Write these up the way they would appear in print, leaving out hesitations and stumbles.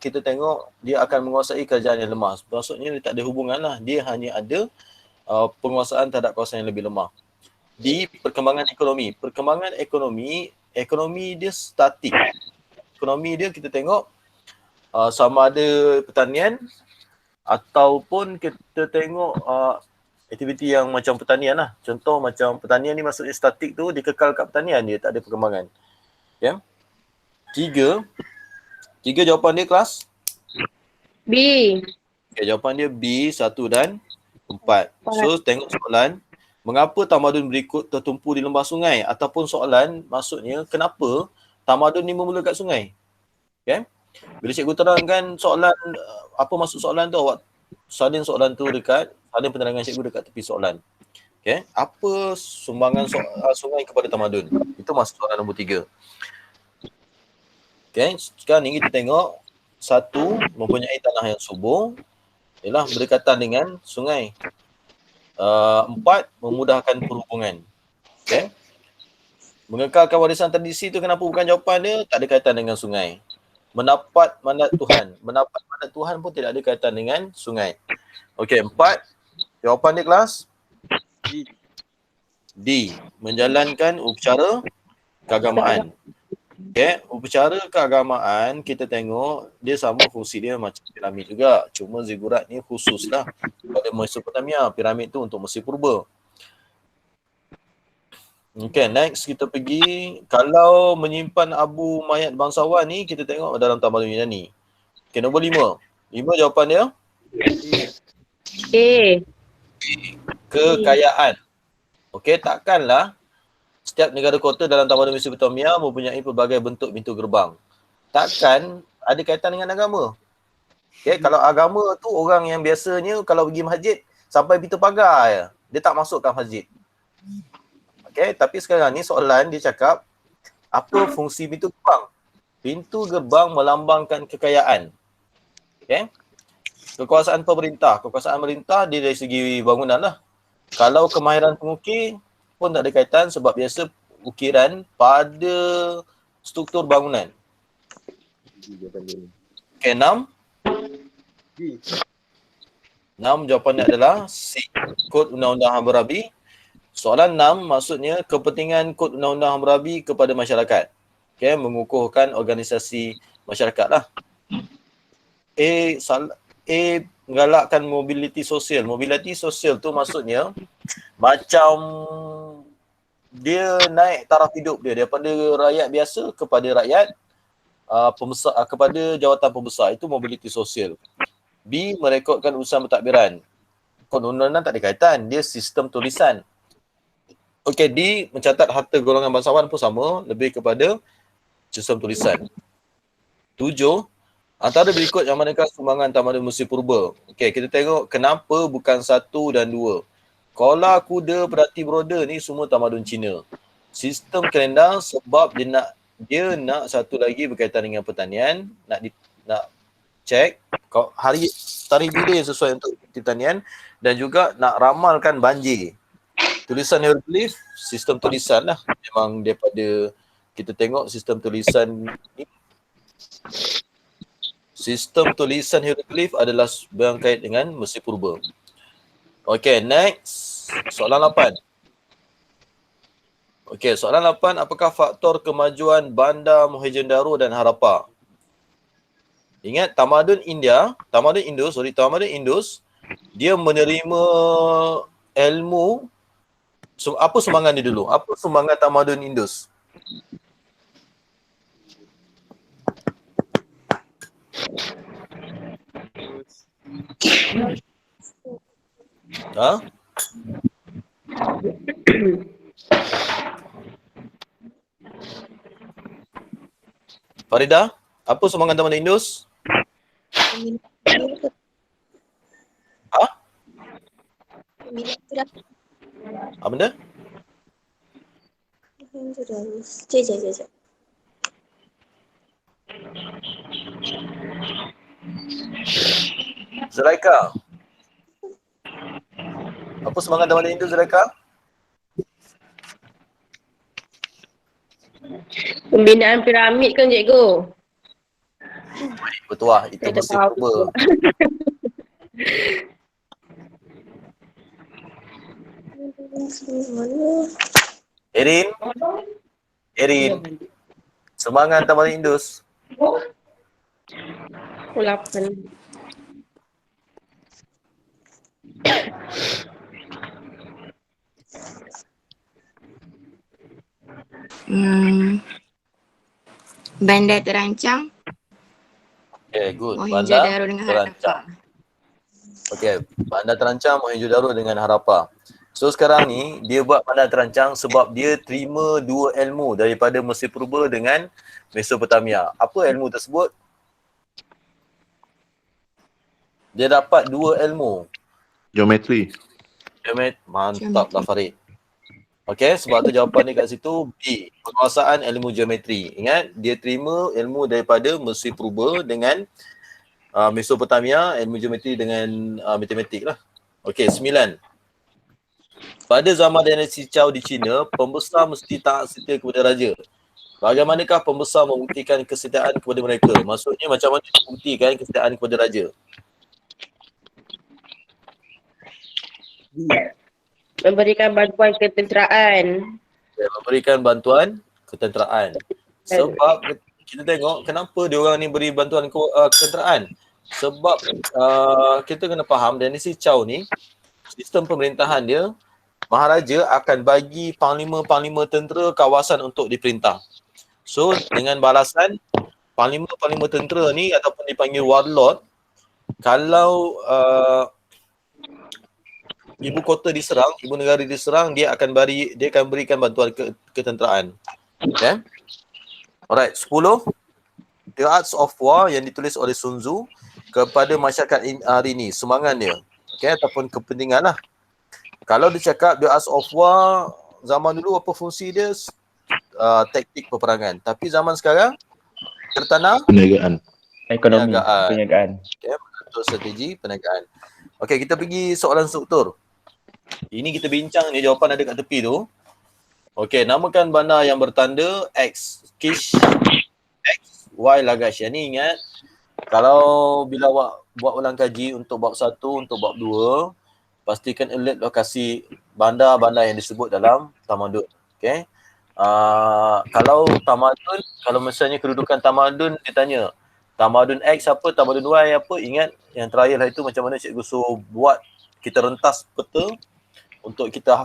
kita tengok dia akan menguasai kerajaan yang lemah. Maksudnya dia tak ada hubungan lah. Dia hanya ada penguasaan terhadap kawasan yang lebih lemah. Di perkembangan ekonomi dia statik. Ekonomi dia kita tengok sama ada pertanian ataupun kita tengok aktiviti yang macam pertanian lah. Contoh macam pertanian ni maksudnya statik tu, dia kekal kat pertanian, dia tak ada perkembangan. Ya. Tiga jawapan dia kelas? B. Okay, jawapan dia B, 1 dan 4. So tengok soalan, mengapa tamadun berikut tertumpu di lembah sungai? Ataupun soalan maksudnya kenapa tamadun ni bermula kat sungai? Okay. Bila cikgu terangkan soalan, apa maksud soalan tu, awak salin soalan tu salin penerangan cikgu dekat tepi soalan. Okay. Apa sumbangan sungai kepada tamadun? Itu masuk soalan nombor 3. Okay. Sekarang ni kita tengok 1 mempunyai tanah yang subur, ialah berdekatan dengan sungai. 4 memudahkan perhubungan. Okay. Mengekalkan warisan tradisi tu kenapa bukan jawapan dia? Tak ada kaitan dengan sungai. Mendapat mandat Tuhan. Mendapat mandat Tuhan pun tidak ada kaitan dengan sungai. Okey, 4. Jawapan dia kelas? D. Menjalankan upacara keagamaan. Okey, upacara keagamaan kita tengok dia sama fungsi dia macam piramid juga. Cuma zigurat ni khusus lah pada Mesopotamia. Piramid tu untuk Mesir Purba. Okay, next kita pergi, kalau menyimpan abu mayat bangsawan ni kita tengok dalam tamadun Yunani. Okay, nombor 5. 5 jawapan dia? A. Kekayaan. Okay, takkanlah setiap negara kota dalam tamadun Mesopotamia mempunyai pelbagai bentuk pintu gerbang. Takkan ada kaitan dengan agama. Okay, kalau agama tu orang yang biasanya kalau pergi masjid sampai pintu pagar je, dia tak masukkan masjid. Okay, tapi sekarang ni soalan dia cakap apa fungsi pintu gerbang? Pintu gerbang melambangkan kekayaan. Okay. Kekuasaan pemerintah. Kekuasaan pemerintah dia dari segi bangunan lah. Kalau kemahiran pengukir pun tak ada kaitan sebab biasa ukiran pada struktur bangunan. Okay, 6. 6 jawapannya adalah C. Kod Undang-Undang Hammurabi. Soalan 6 maksudnya kepentingan Kod Undang-Undang Hammurabi kepada masyarakat. Okay, mengukuhkan organisasi masyarakat lah. A, menggalakkan mobiliti sosial. Mobiliti sosial tu maksudnya macam dia naik taraf hidup dia daripada rakyat biasa kepada rakyat pembesar, kepada jawatan pembesar. Itu mobiliti sosial. B, merekodkan urusan pentadbiran. Kod undang-undang tak ada kaitan. Dia sistem tulisan. Okey, D, mencatat harta golongan bangsawan pun sama, lebih kepada sistem tulisan. 7, antara berikut yang manakah sumbangan tamadun Mesir Purba? Okey, kita tengok kenapa bukan 1 dan 2. Kola, kuda, perati broda ni semua tamadun Cina. Sistem kalender sebab dia nak satu lagi berkaitan dengan pertanian, nak cek tarikh bila yang sesuai untuk pertanian dan juga nak ramalkan banjir. Tulisan hieroglif, sistem tulisan lah. Memang daripada kita tengok sistem tulisan ni. Sistem tulisan hieroglif adalah berkait dengan Mesir Purba. Okay, next. Soalan 8. Okay, soalan 8. Apakah faktor kemajuan bandar Mohenjo-daro dan Harappa? Ingat, tamadun Indus, dia menerima ilmu. So, apa sumbangan dia dulu? Apa sumbangan tamadun Indus? Ha? Farida, apa sumbangan tamadun Indus? Ha? Apa benda? Jap. Zulaika. Apa sumbangan tamadun Indus, Zulaika? Pembinaan piramid kan cikgu? Bertuah, itu Saya tak Mesir tahu purba. pula. Mana? Erin, Semangat Taman Indus. Pukul 8. Bandar terancang, Okay, good. Mohenjo-daro dengan terancang. Harappa. Okay, bandar terancang Mohenjo-daro dengan Harappa. So sekarang ni dia buat bandar terancang sebab dia terima dua ilmu daripada Mesir Purba dengan Mesopotamia. Apa ilmu tersebut? Dia dapat dua ilmu. Geometri. Mantap lah Farid. Okay, sebab tu jawapan dia kat situ B. Penguasaan ilmu geometri. Ingat, dia terima ilmu daripada Mesir Purba dengan Mesopotamia, ilmu geometri dengan matematik lah. Okay, 9. Pada zaman dinasti Chow di China, pembesar mesti taat setia kepada raja. Bagaimanakah pembesar membuktikan kesetiaan kepada mereka? Maksudnya macam mana membuktikan kesetiaan kepada raja? Memberikan bantuan ketenteraan. Memberikan bantuan ketenteraan. Sebab kita tengok kenapa dia orang ni beri bantuan ketenteraan. Sebab kita kena faham dinasti Chow ni, sistem pemerintahan dia, Maharaja akan bagi panglima-panglima tentera kawasan untuk diperintah. So dengan balasan, panglima-panglima tentera ni ataupun dipanggil warlord, kalau ibu kota diserang, ibu negara diserang, dia akan berikan bantuan ketenteraan. Okay? Alright, 10. The Arts of War yang ditulis oleh Sun Tzu kepada masyarakat hari ini, semangat dia. Okay, ataupun kepentingan lah. Kalau dia cakap The Arts of War, zaman dulu apa fungsi dia? Taktik peperangan. Tapi zaman sekarang, tertanam Perniagaan. Ekonomi, perniagaan. Okay, untuk strategi perniagaan. Okay, kita pergi soalan struktur. Ini kita bincang ni, jawapan ada kat tepi tu. Okay, namakan bandar yang bertanda X. Kish, X, Y, Lagash. Yang ni ingat, kalau bila awak buat ulang kaji untuk bab 1, untuk bab 2, pastikan alert lokasi bandar-bandar yang disebut dalam tamadun. Okay. Kalau tamadun, kalau misalnya kedudukan tamadun, dia tanya tamadun X apa, tamadun Y apa, ingat yang terakhir lah itu macam mana cikgu suruh buat, kita rentas peta untuk kita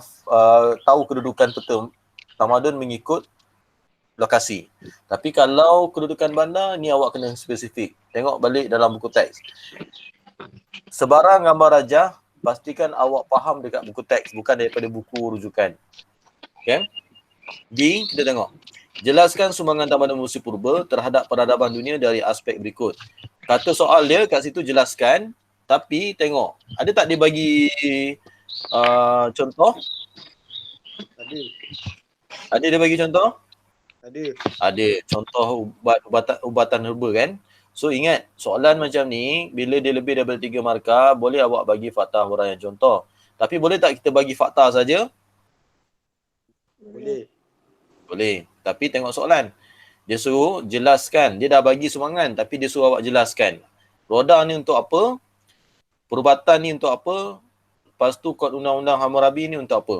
tahu kedudukan peta tamadun mengikut lokasi. Tapi kalau kedudukan bandar, ni awak kena spesifik. Tengok balik dalam buku teks. Sebarang gambar rajah, pastikan awak faham dekat buku teks, bukan daripada buku rujukan. Okay. D, kita tengok. Jelaskan sumbangan tamadun Mesir Purba terhadap peradaban dunia dari aspek berikut. Kata soal dia kat situ jelaskan, tapi tengok, ada tak dia bagi contoh? Ada dia bagi contoh? Ada. Contoh ubatan herba kan? So ingat, soalan macam ni, bila dia lebih daripada 3 markah, boleh awak bagi fakta huraian contoh. Tapi boleh tak kita bagi fakta saja? Boleh. Tapi tengok soalan. Dia suruh jelaskan. Dia dah bagi sumbangan, tapi dia suruh awak jelaskan. Roda ni untuk apa? Perubatan ni untuk apa? Lepas tu kod undang-undang Hammurabi ni untuk apa?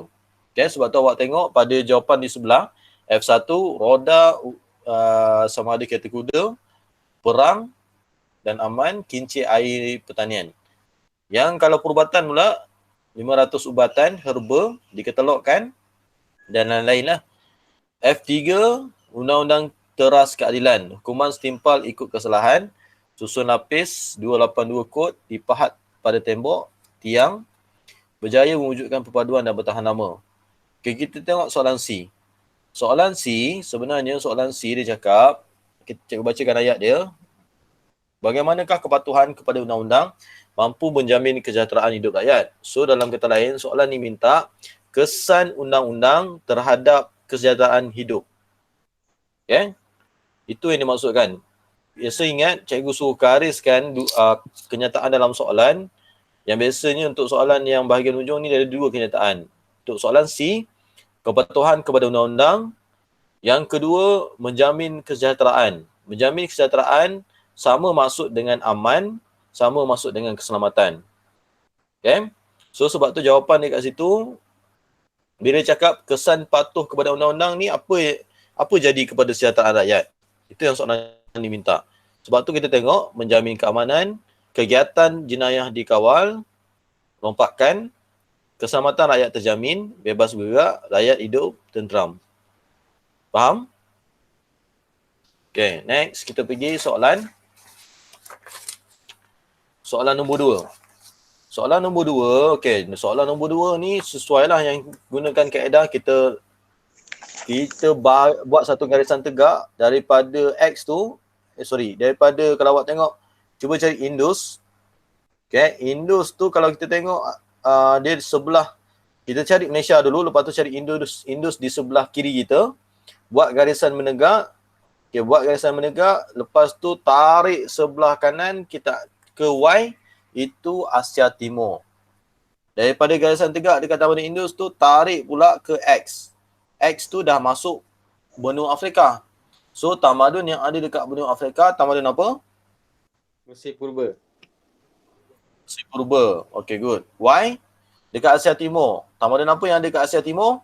Okay, sebab tu awak tengok pada jawapan di sebelah, F1, roda sama ada kereta kuda, perang dan aman, kincir air pertanian. Yang kalau perubatan pula, 500 ubatan, herba, diketelokkan dan lain-lain lah. F3, undang-undang teras keadilan, hukuman setimpal ikut kesalahan, susun lapis, 282 kod, dipahat pada tembok, tiang, berjaya mewujudkan perpaduan dan bertahan lama. Okay, kita tengok soalan C. Soalan C, sebenarnya soalan C dia cakap, cikgu bacakan ayat dia. Bagaimanakah kepatuhan kepada undang-undang mampu menjamin kesejahteraan hidup rakyat? So dalam kata lain, soalan ni minta kesan undang-undang terhadap kesejahteraan hidup. Okay? Itu yang dimaksudkan. Biasa ingat, cikgu suruh gariskan kenyataan dalam soalan. Yang biasanya untuk soalan yang bahagian ujung ni ada 2 kenyataan. Untuk soalan C, kepatuhan kepada undang-undang. Yang kedua, menjamin kesejahteraan. Menjamin kesejahteraan sama maksud dengan aman, sama maksud dengan keselamatan. Okay? So sebab tu jawapan dia kat situ, bila cakap kesan patuh kepada undang-undang ni, apa jadi kepada kesejahteraan rakyat? Itu yang soalan yang diminta. Sebab tu kita tengok menjamin keamanan, kegiatan jenayah dikawal, rompakan, keselamatan rakyat terjamin, bebas bergerak, rakyat hidup tenteram. Faham? Okay, next kita pergi soalan nombor 2. Soalan nombor 2, okey, soalan nombor 2 ni sesuailah yang gunakan kaedah kita buat satu garisan tegak daripada X tu, daripada kalau awak tengok, cuba cari Indus. Okay, Indus tu kalau kita tengok dia di sebelah, kita cari Malaysia dulu, lepas tu cari Indus di sebelah kiri kita, buat garisan menegak. Okay, buat garisan menegak, lepas tu tarik sebelah kanan kita ke Y, itu Asia Timur. Daripada garisan tegak dekat Tamadun Indus tu, tarik pula ke X. X tu dah masuk benua Afrika. So tamadun yang ada dekat benua Afrika, tamadun apa? Mesir Purba. Mesir Purba. Okay, good. Y dekat Asia Timur. Tamadun apa yang ada dekat Asia Timur?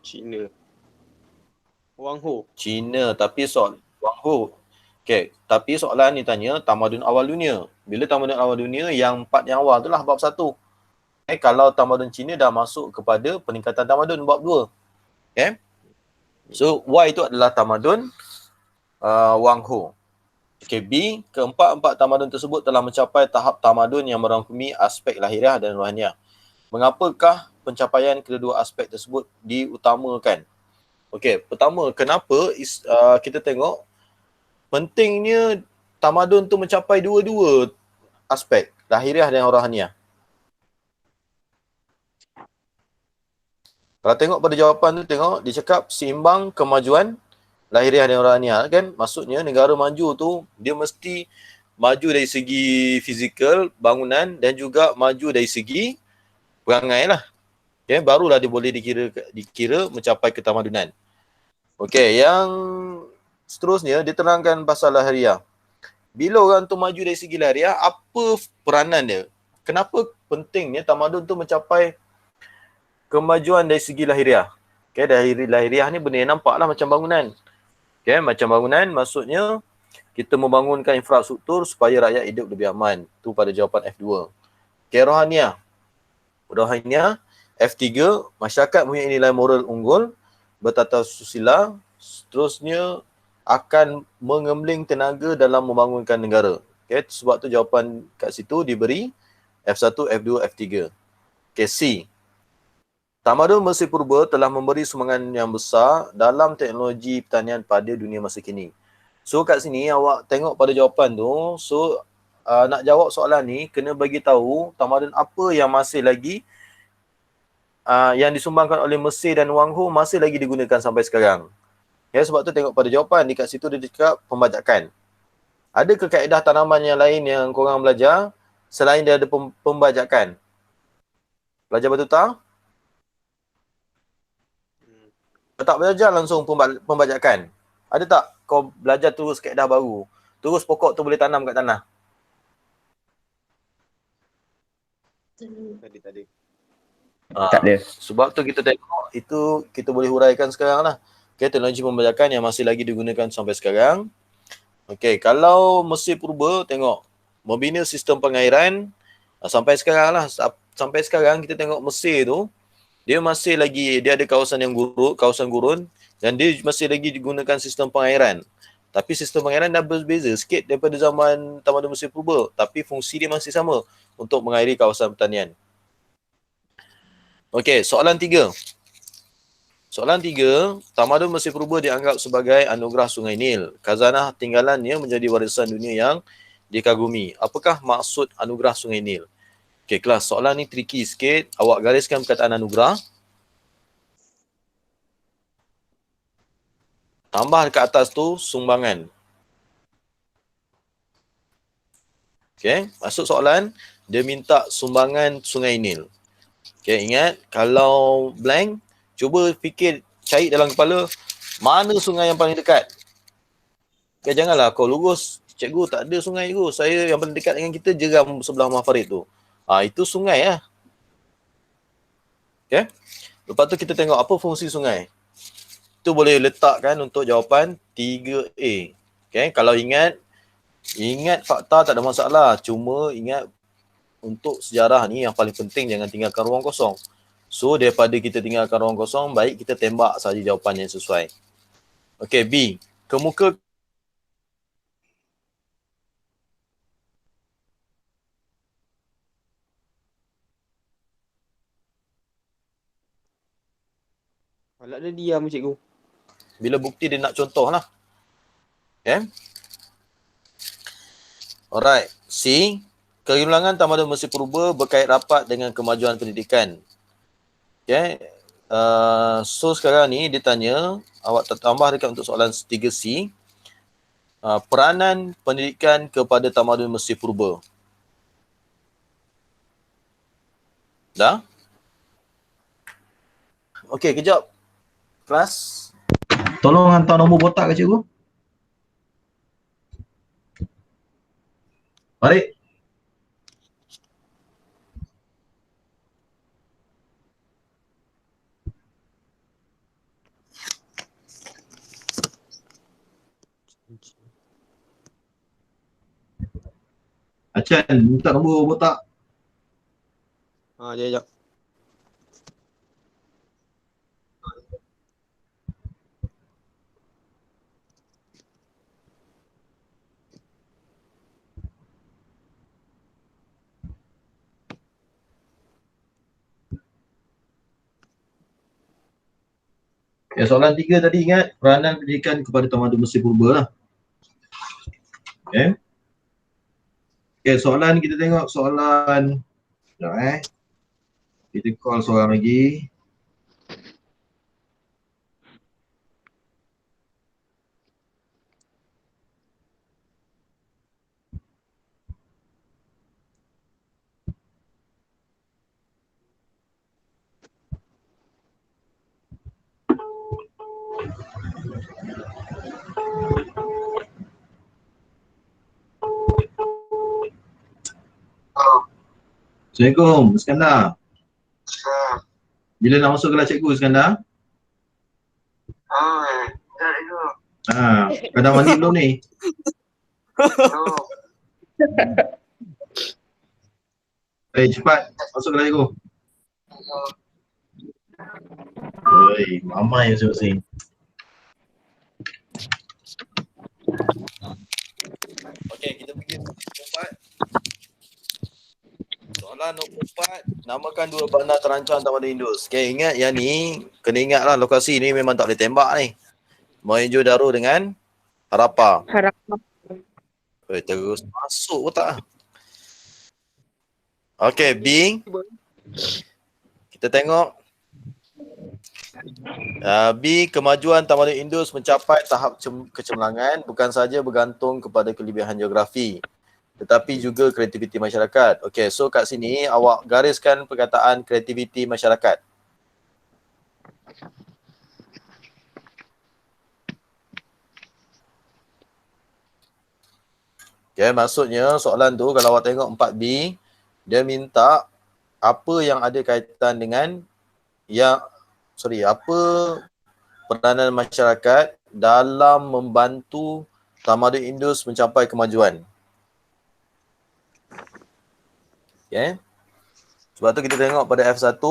Cina. Wang Ho. Cina, tapi Wang Ho. Okay, tapi soalan ni tanya tamadun awal dunia. Bila tamadun awal dunia, yang 4 yang awal tu lah bab 1. Kalau tamadun Cina dah masuk kepada peningkatan tamadun bab 2. Okay. So, Y itu adalah tamadun Wang Ho. Okay, B, keempat-empat tamadun tersebut telah mencapai tahap tamadun yang merangkumi aspek lahiriah dan rohaniah. Mengapakah pencapaian kedua aspek tersebut diutamakan? Okay, pertama, kenapa kita tengok pentingnya tamadun tu mencapai dua-dua aspek, lahiriah dan rohaniah. Kalau tengok pada jawapan tu, tengok dia cakap seimbang kemajuan lahiriah dan rohaniah, kan? Maksudnya negara maju tu dia mesti maju dari segi fizikal, bangunan, dan juga maju dari segi perangai lah. Okay, barulah dia boleh dikira mencapai ketamadunan. Okay, yang seterusnya diterangkan pasal lahiriah. Bila orang tu maju dari segi lahiriah, apa peranan dia? Kenapa pentingnya tamadun tu mencapai kemajuan dari segi lahiriah? Okay, dari lahiriah ni benda yang nampak lah macam bangunan. Okay, macam bangunan maksudnya kita membangunkan infrastruktur supaya rakyat hidup lebih aman. Tu pada jawapan F2. Okay, rohaniah. Rohaniah, F3, masyarakat mempunyai nilai moral unggul, bertata susila, seterusnya akan mengemling tenaga dalam membangunkan negara. Okay, sebab tu jawapan kat situ diberi F1, F2, F3. Okay, C. Tamadun Mesir Purba telah memberi sumbangan yang besar dalam teknologi pertanian pada dunia masa kini. So kat sini awak tengok pada jawapan tu, so nak jawab soalan ni kena bagi tahu tamadun apa yang masih lagi yang disumbangkan oleh Mesir dan Wang Ho masih lagi digunakan sampai sekarang. Ya, sebab tu tengok pada jawapan dekat situ dia cakap pembajakan. Ada ke kaedah tanaman yang lain yang korang belajar selain dia ada pembajakan? Belajar betul tak? Tak belajar langsung pembajakan. Ada tak kau belajar terus kaedah baru? Terus pokok tu boleh tanam kat tanah? Tadi. Tak ada. Sebab tu kita tengok itu kita boleh huraikan sekarang lah. Okay, teknologi pembajakan yang masih lagi digunakan sampai sekarang. Okay, kalau Mesir Purba tengok membina sistem pengairan sampai sekarang lah. Sampai sekarang kita tengok Mesir tu dia masih lagi, dia ada kawasan yang kawasan gurun dan dia masih lagi digunakan sistem pengairan. Tapi sistem pengairan dah berbeza sikit daripada zaman tamadun Mesir Purba, tapi fungsi dia masih sama untuk mengairi kawasan pertanian. Okey, soalan 3. Soalan 3, tamadun Mesir Purba dianggap sebagai anugerah Sungai Nil. Khazanah tinggalannya menjadi warisan dunia yang dikagumi. Apakah maksud anugerah Sungai Nil? Okey, kelas, soalan ni tricky sikit. Awak gariskan perkataan anugerah. Tambah dekat atas tu sumbangan. Okey, masuk soalan, dia minta sumbangan Sungai Nil. Okey, ingat kalau blank, cuba fikir, cari dalam kepala mana sungai yang paling dekat. Okay, janganlah kau lurus. Cikgu tak ada sungai cikgu. Saya yang paling dekat dengan kita jeram sebelah Muhammad Farid tu. Itu sungai lah. Okay. Lepas tu kita tengok apa fungsi sungai. Itu boleh letakkan untuk jawapan 3A. Okay. Kalau ingat fakta tak ada masalah. Cuma ingat untuk sejarah ni yang paling penting jangan tinggalkan ruang kosong. So daripada kita tinggalkan ruang kosong, baik kita tembak saja jawapan yang sesuai. Okay, B. Kemuka Alat dia diam cikgu. bila bukti dia nak contoh lah. Okay. Alright. C. Keulangan tamadun Mesir Purba berkait rapat dengan kemajuan pendidikan. Okay. So sekarang ni dia tanya, awak tambah dekat untuk soalan 3C. Peranan pendidikan kepada tamadun Mesir Purba. Dah? Okey, kejap. Kelas. Tolong hantar nombor botak ke cikgu? Farid. Acan, minta nombor botak. Sekejap. Ya, soalan 3 tadi ingat peranan pendidikan kepada tamadun Mesir Purba lah. Okay. Okay, soalan kita tengok soalan. Sekejap kita call seorang lagi. Assalamualaikum, Iskandar. Bila nak masuk kelas cikgu, Iskandar? Kau dah mandi belum ni? Cepat masuk kelas cikgu. Oi, mamai masing-masing. Okey, kita pergi nombor 4. Soalan nombor 4. Namakan dua bandar terancam tamadun Indus. Okey, ingat yang ni, kena ingatlah lokasi ni memang tak boleh tembak ni. Mohenjo-daro dengan Harappa. Harappa. Terus masuk tak? Okey, B. Kita tengok. B. Kemajuan tamadun Indus mencapai tahap kecemerlangan bukan sahaja bergantung kepada kelebihan geografi tetapi juga kreativiti masyarakat. Okey, so kat sini awak gariskan perkataan kreativiti masyarakat. Okay, maksudnya soalan tu kalau awak tengok 4B, dia minta apa yang ada kaitan dengan apa peranan masyarakat dalam membantu tamadun Indus mencapai kemajuan. Okay. Sebab tu kita tengok pada F1,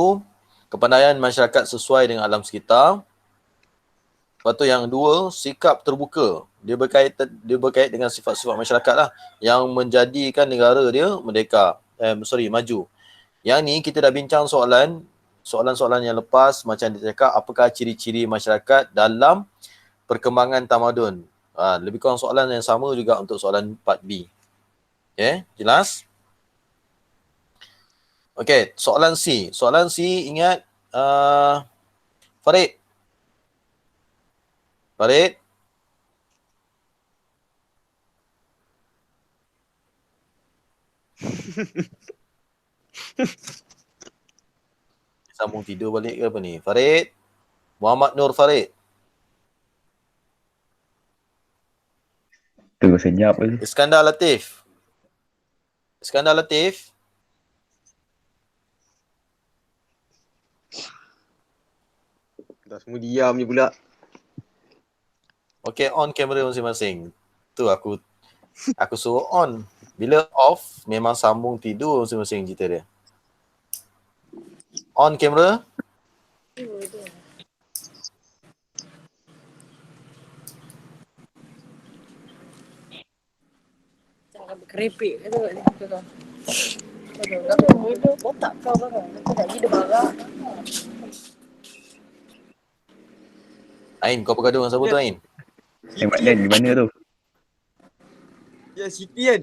kepandaian masyarakat sesuai dengan alam sekitar. Lepas tu yang 2, sikap terbuka. Dia berkait dengan sifat-sifat masyarakat lah yang menjadikan negara dia merdeka. Maju. Yang ni kita dah bincang soalan-soalan yang lepas macam dia cakap apakah ciri-ciri masyarakat dalam perkembangan tamadun. Lebih kurang soalan yang sama juga untuk soalan 4B. Okay, jelas? Okay, soalan C. Soalan C ingat Farid. Sambung tidur balik ke apa ni? Farid. Muhammad Nur Farid. Tu senyap je. Iskandar Latif. Iskandar Latif. Dah semua diam je pula. Okay, on kamera masing-masing. Tu aku suruh on. Bila off, memang sambung tidur masing-masing cerita dia. On kamera. Jangan berkeripik ke tu. Botak kau kan. Kau tak gila marah. Ain, kau bergaduh dengan siapa tu Ain? Tengok Dan di mana tu? Ya, Siti kan?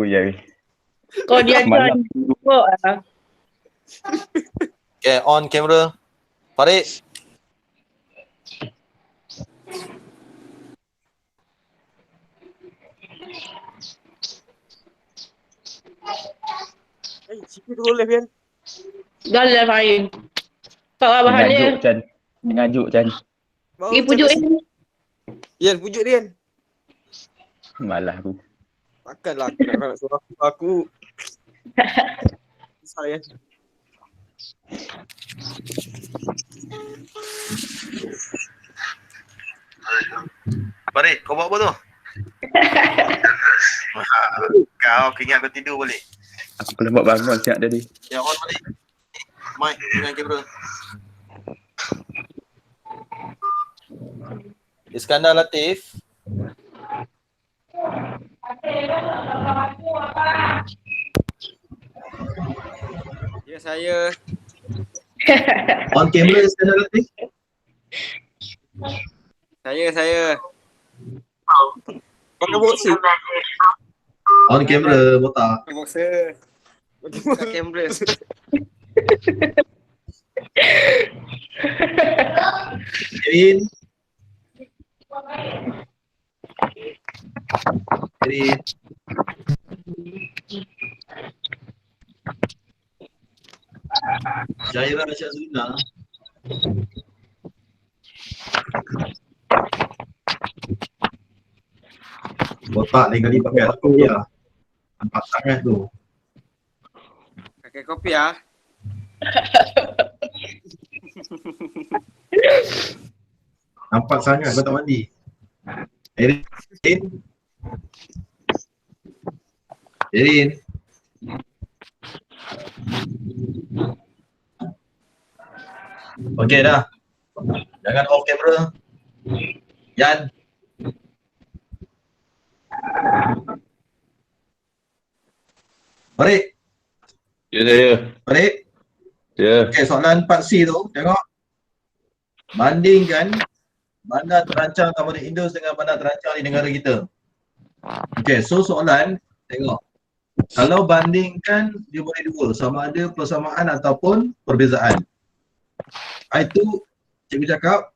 Ya. Kau dia Semalam. kau lah. Okay, on kamera. Farid. Siti tu boleh kan? Dah lah Fahin. Kau apa bahan dia? Ngajuk Chan. Ngajuk Chan. Pergi pujuk ni. Yan, pujuk dia kan? Malah aku. Takkanlah aku nak suruh aku. Saya. Farid, kau buat apa tu? Kau ingat kau tidur boleh? Aku lembat bangun siap tadi. Ya, on balik. Mic dengan kamera. Iskandar Latif. Ya, saya. On camera Iskandar Latif. Saya. Pakai boxer. On camera botak. Pakai boxer. Pakai kamera. Erin. Erin. Jaira Syazrina. Botak lain kali pakai kopi lah. Nampak sangat tu. Pakai kopi ah. Nampak sangat kau tak mandi. Erin. Erin. Okey dah. Jangan off kamera. Yan. Farid. Ya, saya. Farid. Ya. Okey, soalan 4C tu, tengok. Bandingkan bandar terancang Tamadun Indus dengan bandar terancang di negara kita. Okey, so soalan, tengok. Kalau bandingkan, dia boleh dua, sama ada persamaan ataupun perbezaan. Itu cikgu cakap,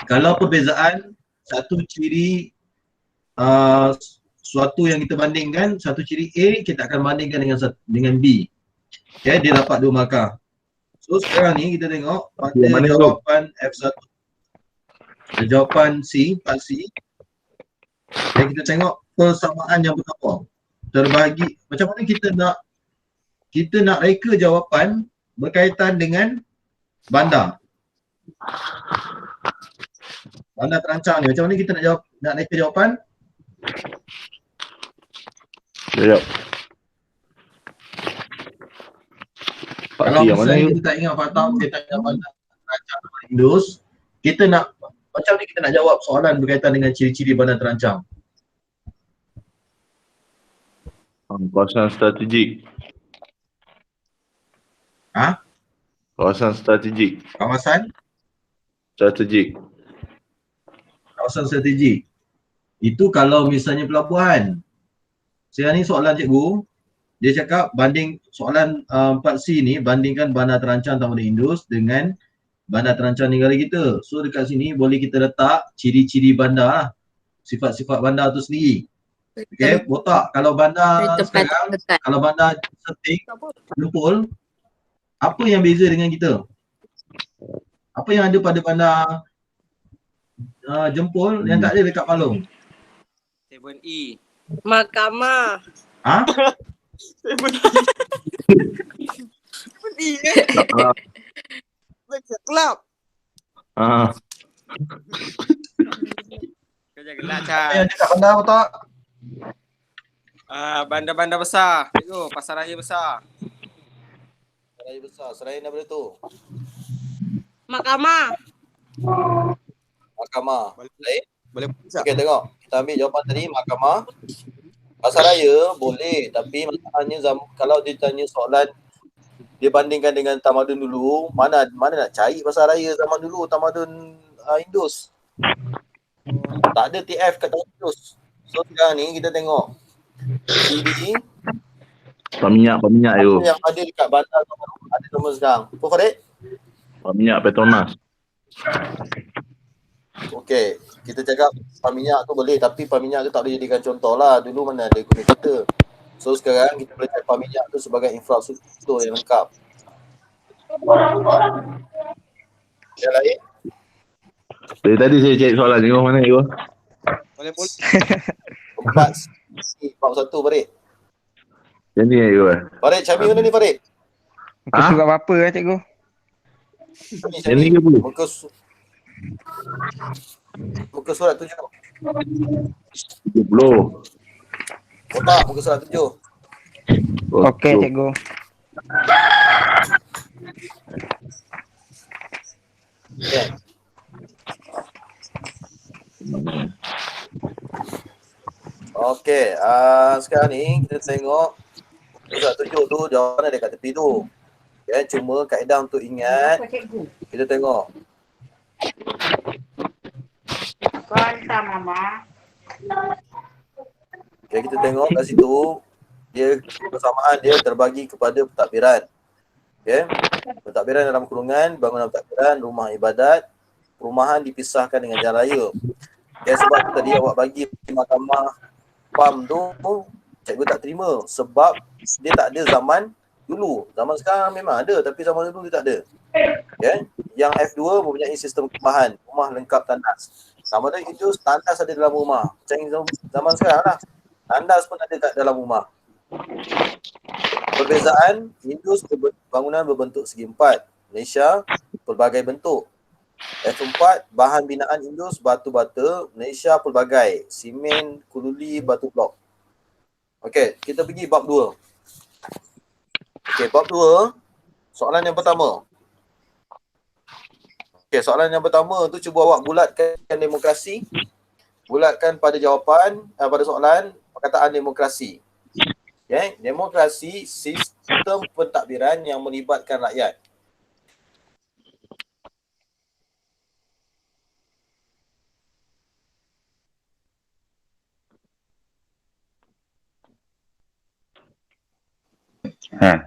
kalau perbezaan, satu ciri suatu yang kita bandingkan, satu ciri A, kita akan bandingkan dengan B. Okay, dia dapat 2 markah. So sekarang ni kita tengok pada jawapan F1. Jawapan C, 4C. Okay, kita tengok persamaan yang berapa. Terbagi, macam mana kita nak reka jawapan berkaitan dengan bandar. Bandar terancang ni, macam mana kita nak reka jawapan? Sekejap. Kalau yang mana misalnya tu? kita tak ingat fakta, kita tak ingat bandar terancang Indus, kita nak, macam ni kita nak jawab soalan berkaitan dengan ciri-ciri bandar terancang. Kawasan strategik. Ha? Kawasan strategik. Kawasan Strategik. strategik. Itu kalau misalnya pelabuhan. Sekarang ni soalan cikgu, dia cakap banding soalan 4C ni, bandingkan bandar terancang Tamadun Indus dengan bandar terancang negara kita. So dekat sini boleh kita letak ciri-ciri bandar lah. Sifat-sifat bandar tu sendiri. Okay, botak. Kalau bandar sekarang, kalau bandar Serting, Lempul, apa yang beza dengan kita? Apa yang ada pada bandar jempol yang tak ada dekat palung. 7E. Mahkamah. Ha? 7E kan? Club. Ah, Kau jangan gelak, Yang Chan. dekat bandar apa tak? Bandar-bandar besar. Cikgu, pasar raya besar. Seraya besar. Selain daripada tu. Mahkamah. Mahkamah. Lain? Boleh Okey, tengok. Kita ambil jawapan tadi, mahkamah. Pasaraya boleh, tapi masalahnya kalau dia tanya soalan dia bandingkan dengan tamadun dulu, mana nak cari pasaraya zaman dulu, tamadun Indus. Tak ada TF kat tamadun Indus. So sekarang ni kita tengok CD Peminyak tu. yang ada dekat bandar ada nama sekarang. Apa Farid? Peminyak Petronas. Okey, kita cakap minyak tu boleh, tapi minyak tu tak boleh jadikan contoh lah. Dulu mana ada guna kita. So sekarang kita boleh cakap minyak tu sebagai infrastruktur yang lengkap. Yang lain? Dari tadi saya cek soalan ni, mana you? Boleh. 41 Farid. Yang ni you. Farid, Syami mana ni Farid? Muka surat apa cikgu? Yang ni ke apa? Muka surat 7. 70. Kotak muka surat 7. Okey cikgu. Okay. Okey, sekarang ni kita tengok surat 7 tu jawapan ada kat tepi tu. Okay, cuma kaedah untuk ingat, kita tengok. Kuanta mama. Okay, kita tengok kat situ, dia persamaan dia terbagi kepada pentadbiran. Okay, pentadbiran dalam kurungan, bangunan pentadbiran, rumah ibadat, perumahan dipisahkan dengan jalan raya. Okay, sebab tu tadi awak bagi mahkamah PAM tu, cikgu tak terima sebab dia tak ada zaman dulu. Zaman sekarang memang ada, tapi zaman dulu dia tak ada. Okay, yang F2 mempunyai sistem kebahan, rumah lengkap tandas. Sama ada itu tandas ada dalam rumah. Macam zaman sekarang lah, tandas pun ada kat dalam rumah. Perbezaan, Indus bangunan berbentuk segi empat. Malaysia pelbagai bentuk. F4 bahan binaan Indus batu bata. Malaysia pelbagai simen, kululi, batu blok. Okey, kita pergi bab 2. Okey, bab 2, soalan yang pertama. Okey, soalan yang pertama tu cuba awak bulatkan demokrasi. Bulatkan pada jawapan, pada soalan perkataan demokrasi. Okay, demokrasi sistem pentadbiran yang melibatkan rakyat.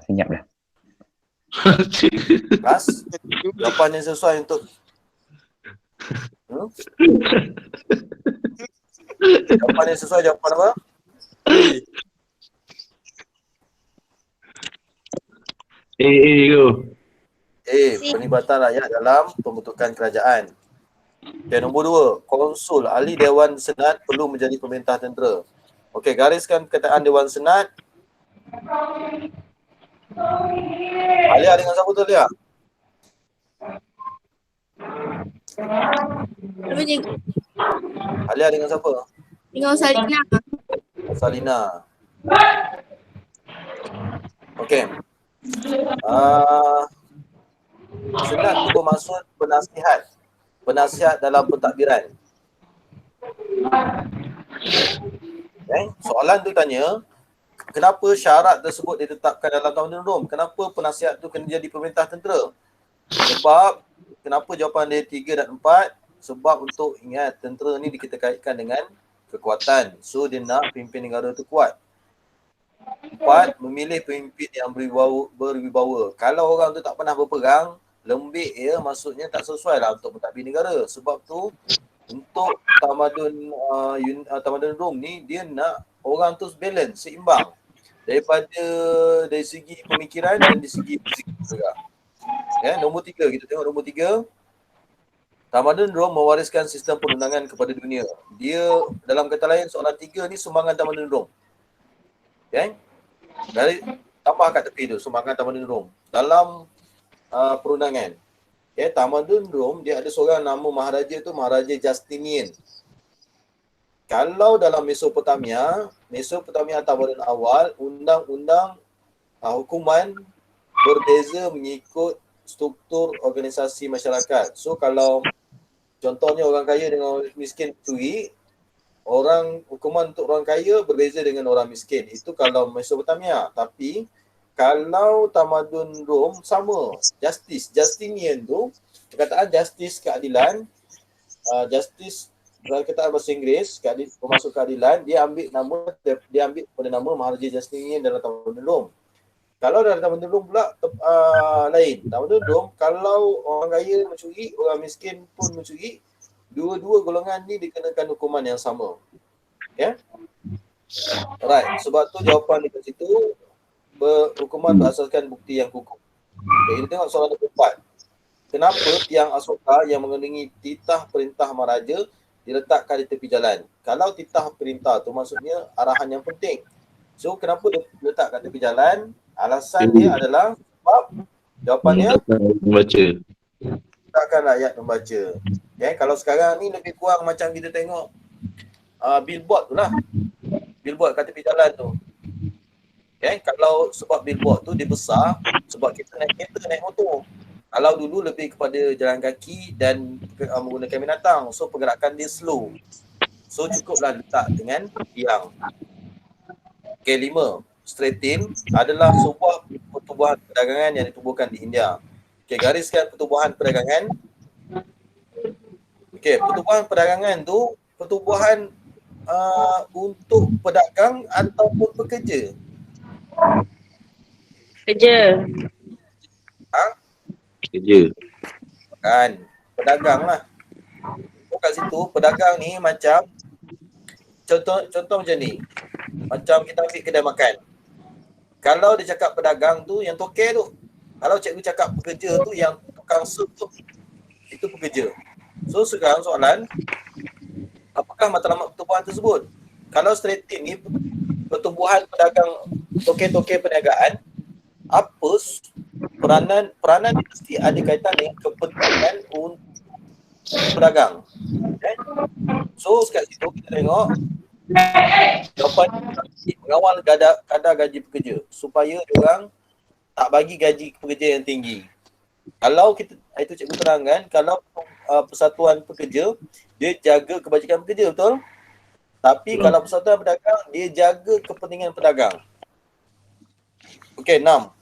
Senyap dah. Kelas, jawapan yang sesuai untuk jawapan yang sesuai, jawapan apa? tu. Pelibatan rakyat dalam pembentukan kerajaan. Okay, nombor 2, konsul ahli Dewan Senat perlu menjadi pemerintah tentera. Okey, gariskan perkataan Dewan Senat. Alia dengan siapa tu Alia? Apa cikgu? Alia dengan siapa? Dengan Salina. Salina. Okey. Senat tu bermaksud penasihat. Penasihat dalam pentadbiran. Okay. Soalan tu tanya, kenapa syarat tersebut ditetapkan dalam Tamadun Rom? Kenapa penasihat tu kena jadi pemerintah tentera? Sebab, kenapa jawapan dia 3 dan 4? Sebab untuk ingat, tentera ni kita kaitkan dengan kekuatan. So, dia nak pimpin negara tu kuat. 4, memilih pemimpin yang berwibawa. Kalau orang tu tak pernah berperang, lembik ya, maksudnya tak sesuai lah untuk mentadbir negara. Sebab tu, untuk Tamadun Rom ni, dia nak orang tu balance, seimbang. Dari segi pemikiran dan dari segi fisik juga. Ya, nombor 3, kita tengok nombor 3. Tamadun Rom mewariskan sistem perundangan kepada dunia. Dia dalam kata lain soalan 3 ni sumbangan Tamadun Rom. Okay? Dari tambah kat tepi tu sumbangan Tamadun Rom dalam perundangan. Okay, Tamadun Rom dia ada seorang nama maharaja tu Maharaja Justinian. Kalau dalam Mesopotamia tamadun awal, undang-undang hukuman berbeza mengikut struktur organisasi masyarakat. So kalau contohnya orang kaya dengan orang miskin curi, hukuman untuk orang kaya berbeza dengan orang miskin. Itu kalau Mesopotamia. Tapi kalau tamadun Rom sama, Justinian tu, perkataan justice keadilan, justice dalam kataan bahasa Inggeris, bermaksud keadilan, dia ambil pada nama Maharaja Justinian dalam tamadun Rom. Kalau dalam tamadun Rom pula lain. Tamadun Rom, kalau orang kaya mencuri, orang miskin pun mencuri, dua-dua golongan ni dikenakan hukuman yang sama. Okay? Alright, sebab tu jawapan dekat situ hukuman berasaskan bukti yang kukuh. Okay, kita tengok soalan nombor 4. Kenapa tiang asoka yang mengelilingi titah perintah maharaja diletakkan di tepi jalan? Kalau titah perintah tu maksudnya arahan yang penting. So kenapa dia letak kat tepi jalan? Alasan dia adalah sebab jawapannya Membaca. takkan rakyat membaca. Okay, kalau sekarang ni lebih kurang macam kita tengok billboard tu lah. Billboard kat tepi jalan tu. Okay, kalau sebab billboard tu dia besar sebab kita naik kereta, naik motor. Kalau dulu lebih kepada jalan kaki dan menggunakan binatang. So pergerakan dia slow. So cukuplah letak dengan tiang. Okay, 5. Stratin adalah sebuah pertubuhan perdagangan yang ditubuhkan di India. Okay, gariskan pertubuhan perdagangan. Okay, pertubuhan perdagangan tu pertubuhan untuk pedagang ataupun pekerja. Kerja. Kerja. Kan, pedagang lah. So, kat situ pedagang ni macam contoh macam ni. Macam kita ambil kedai makan. Kalau dia cakap pedagang tu yang toke tu. Kalau cikgu cakap pekerja tu yang tukang sup tu. Itu pekerja. So sekarang soalan, apakah matlamat pertubuhan tersebut? Kalau stratin ni pertubuhan pedagang, toke-toke perniagaan, apa peranan mesti ada kaitan dengan kepentingan untuk pedagang. Okay? So kat situ kita tengok jawapan mengawal kadar gaji pekerja supaya diorang tak bagi gaji pekerja yang tinggi. Kalau kita, itu cikgu terangkan, kalau persatuan pekerja dia jaga kebajikan pekerja, betul? Tapi kalau persatuan pedagang dia jaga kepentingan pedagang. Okey, 6.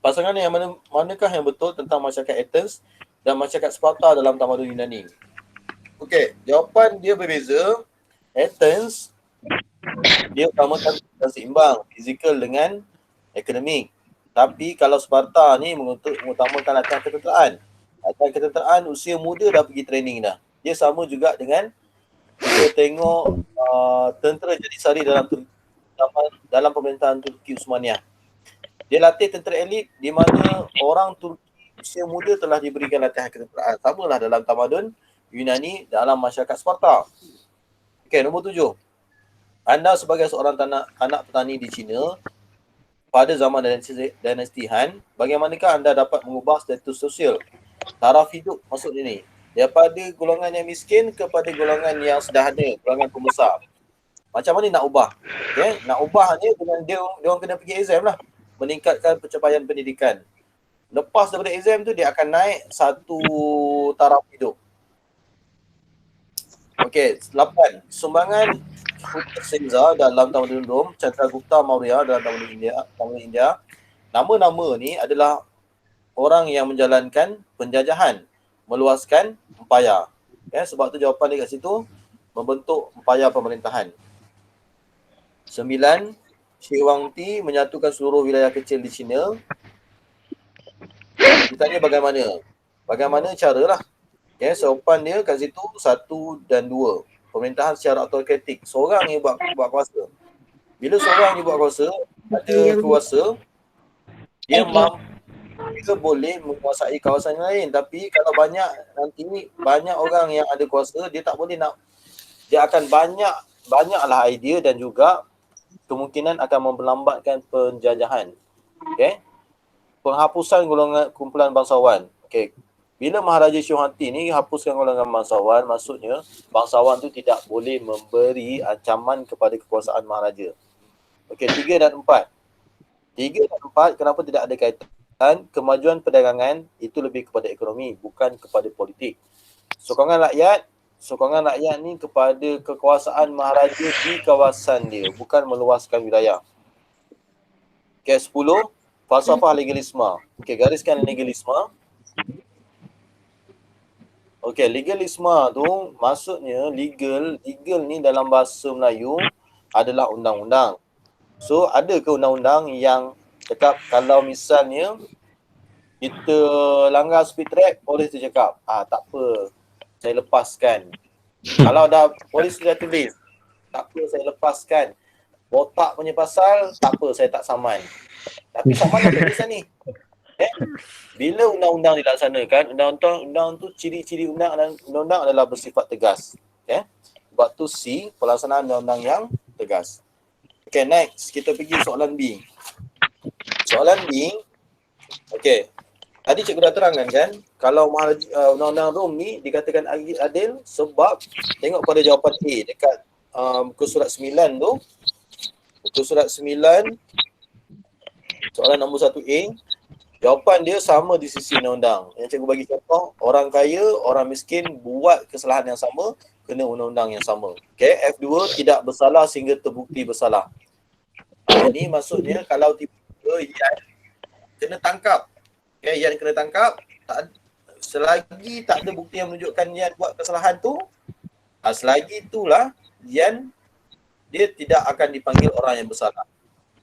Pasangan yang manakah yang betul tentang masyarakat Athens dan masyarakat Sparta dalam tamadun Yunani? Okey, jawapan dia berbeza. Athens dia utamakan seimbang fizikal dengan akademik. Tapi kalau Sparta ni mengutamakan latihan ketenteraan. Latihan ketenteraan usia muda dah pergi training dah. Dia sama juga dengan kita tengok tentera Janisari dalam pemerintahan Turki Uthmaniyah. Dia latih tentera elit di mana orang Turki usia muda telah diberikan latihan ketenteraan. Samalah dalam tamadun Yunani dalam masyarakat Sparta. Okey, nombor 7. Anda sebagai seorang anak petani di China pada zaman dinasti Han, bagaimanakah anda dapat mengubah status sosial? Taraf hidup maksudnya ni. Daripada golongan yang miskin kepada golongan yang sederhana, golongan pembesar. Macam mana nak ubah? Okay? Nak ubahnya dengan dia orang kena pergi exam lah. Meningkatkan pencapaian pendidikan. Lepas daripada exam tu dia akan naik satu taraf hidup. Okey, 8. Sumbangan Caesar dalam tamadun Rom, Chandragupta Maurya dalam tamadun India. Nama-nama ni adalah orang yang menjalankan penjajahan, meluaskan empayar. Okay, sebab tu jawapan dia kat situ membentuk empayar pemerintahan. 9. Shi Huangdi menyatukan seluruh wilayah kecil di China. Ditanya bagaimana? Bagaimana caralah? Okay, jawapan dia kat situ 1 dan 2. Pemerintahan secara otoritatif. Seorang yang buat kuasa. Bila seorang yang buat kuasa, ada kuasa, dia dia boleh menguasai kawasan lain, tapi kalau banyak orang yang ada kuasa, dia tak boleh nak, dia akan banyaklah idea dan juga kemungkinan akan memperlambatkan penjajahan. Okey. Penghapusan golongan kumpulan bangsawan. Okey. Bila Maharaja Syuhati ni hapuskan golongan bangsawan, maksudnya bangsawan tu tidak boleh memberi ancaman kepada kekuasaan Maharaja. Okey, 3 dan 4. 3 dan 4 kenapa tidak ada kaitan? Kemajuan perdagangan itu lebih kepada ekonomi, bukan kepada politik. Sokongan rakyat ni kepada kekuasaan Maharaja di kawasan dia, bukan meluaskan wilayah. Okey, 10, falsafah legalisme. Okey, gariskan legalisme. Okey, legalisme tu maksudnya legal ni dalam bahasa Melayu adalah undang-undang. So, ada ke undang-undang yang cakap kalau misalnya kita langgar speed trap, polis tu cakap, tak apa, saya lepaskan. Kalau dah polis dah tulis, tak apa, saya lepaskan. Botak punya pasal, tak apa, saya tak saman. Tapi saman ada tulisan ni. Bila undang-undang dilaksanakan, undang-undang tu ciri-ciri undang-undang adalah bersifat tegas. Sebab tu C, pelaksanaan undang-undang yang tegas. Okay, next kita pergi soalan B. Soalan B, okay. Tadi cikgu dah terangkan kan, kalau undang-undang Rom ni dikatakan adil sebab tengok pada jawapan A dekat muka surat 9 tu. Muka surat 9, soalan nombor 1A, jawapan dia sama di sisi undang-undang. Yang cikgu bagi contoh, orang kaya, orang miskin buat kesalahan yang sama, kena undang-undang yang sama. Okay, F2, tidak bersalah sehingga terbukti bersalah. Ini maksudnya kalau tiba-tiba Yan kena tangkap. Okay, Yan kena tangkap, selagi tak ada bukti yang menunjukkan Yan buat kesalahan tu, selagi itulah Yan, dia tidak akan dipanggil orang yang bersalah.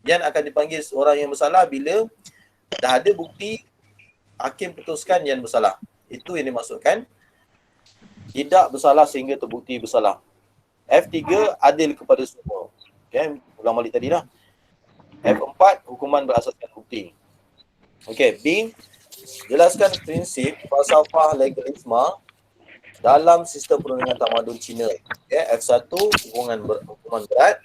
Yan akan dipanggil orang yang bersalah bila dah ada bukti, hakim putuskan Yan bersalah. Itu yang dimaksudkan tidak bersalah sehingga terbukti bersalah. F3, adil kepada semua. Okay, ulang balik tadi dah. F4, hukuman berasaskan bukti. Okay, B, jelaskan prinsip falsafah legalisme dalam sistem perundingan tamadun Cina. Okay, F1, hukuman berat.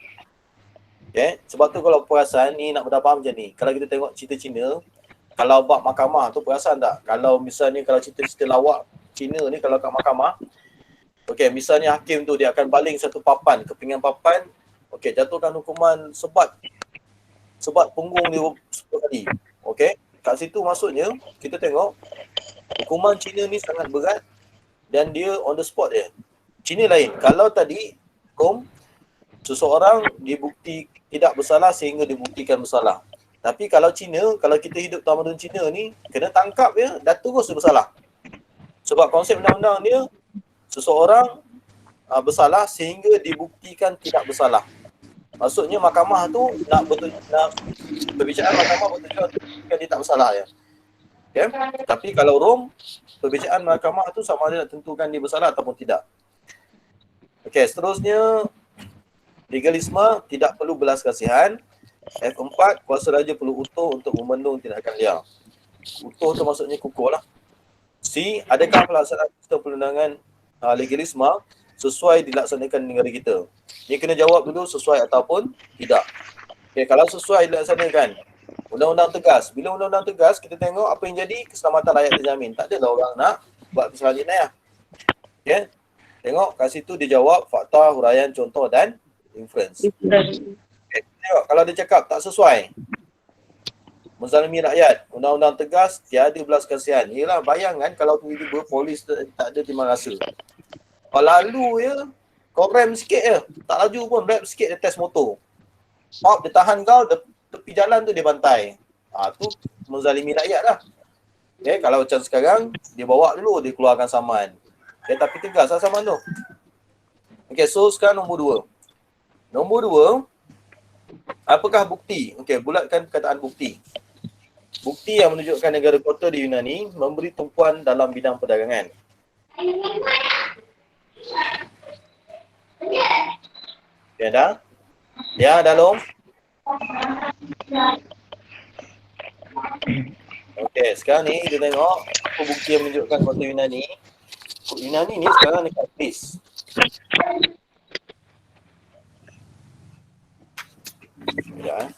Okay, sebab tu kalau perasan ni nak faham macam ni. Kalau kita tengok cerita Cina, kalau bab mahkamah tu perasan tak? Kalau misalnya kalau cerita-cerita lawak Cina ni kalau kat mahkamah, okey, misalnya hakim tu dia akan baling satu papan, kepingan papan, okey, jatuhkan hukuman sebat punggung dia 10 kali. Okey, kat situ maksudnya kita tengok hukuman Cina ni sangat berat dan dia on the spot je. Cina lain. Kalau tadi seseorang dibukti tidak bersalah sehingga dibuktikan bersalah. Tapi kalau Cina, kalau kita hidup tamadun Cina ni, kena tangkap dia, dah terus dia bersalah. Sebab konsep undang-undang dia, seseorang bersalah sehingga dibuktikan tidak bersalah. Maksudnya mahkamah tu nak perbicaraan mahkamah betul-betul untuk dia tak bersalah ya. Okay? Tapi kalau Rom, perbicaraan mahkamah tu sama ada nak tentukan dia bersalah ataupun tidak. Okey, seterusnya legalisme tidak perlu belas kasihan. F4, kuasa raja perlu utuh untuk membendung tindakan liar. Utuh tu maksudnya kukuh lah. C, adakah pelaksanaan sistem perundangan legalisme sesuai dilaksanakan di negara kita? Dia kena jawab dulu sesuai ataupun tidak. Okay, kalau sesuai dilaksanakan, undang-undang tegas. Bila undang-undang tegas, kita tengok apa yang jadi, keselamatan rakyat terjamin. Tak adalah orang nak buat kesalahan jenayah. Okay, tengok kat situ dia jawab fakta, huraian, contoh dan inference. Okay, tengok kalau dia cakap tak sesuai, menzalimi rakyat, undang-undang tegas, tiada belas kasihan. Yelah, bayangkan kalau tiba-tiba polis tak ada timbang rasa. Kalau lalu je, kau rem sikit je, tak laju pun, rem sikit dia test motor. Dia tahan kau, tepi jalan tu dia bantai. Tu menzalimi rakyat lah. Okay, kalau macam sekarang, dia bawa dulu, dia keluarkan saman. Okay, tapi tegas lah saman tu. Okay, so sekarang nombor 2. Nombor 2, apakah bukti? Okay, bulatkan perkataan bukti. Bukti yang menunjukkan negara kota di Yunani memberi tumpuan dalam bidang perdagangan. Ya dah? Ya dah Long? Okey, sekarang ni kita tengok apa bukti yang menunjukkan kota Yunani. Kota Yunani ni sekarang dekat Greece. Sekejap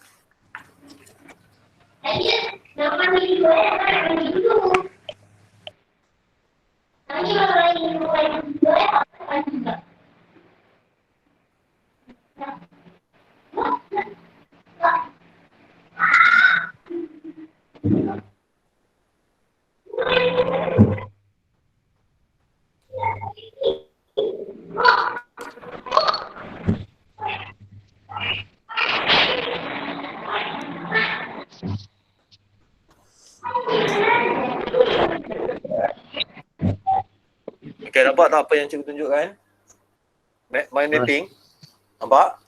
Okey, nampak tak apa yang cikgu tunjukkan? Mind mapping. Nampak?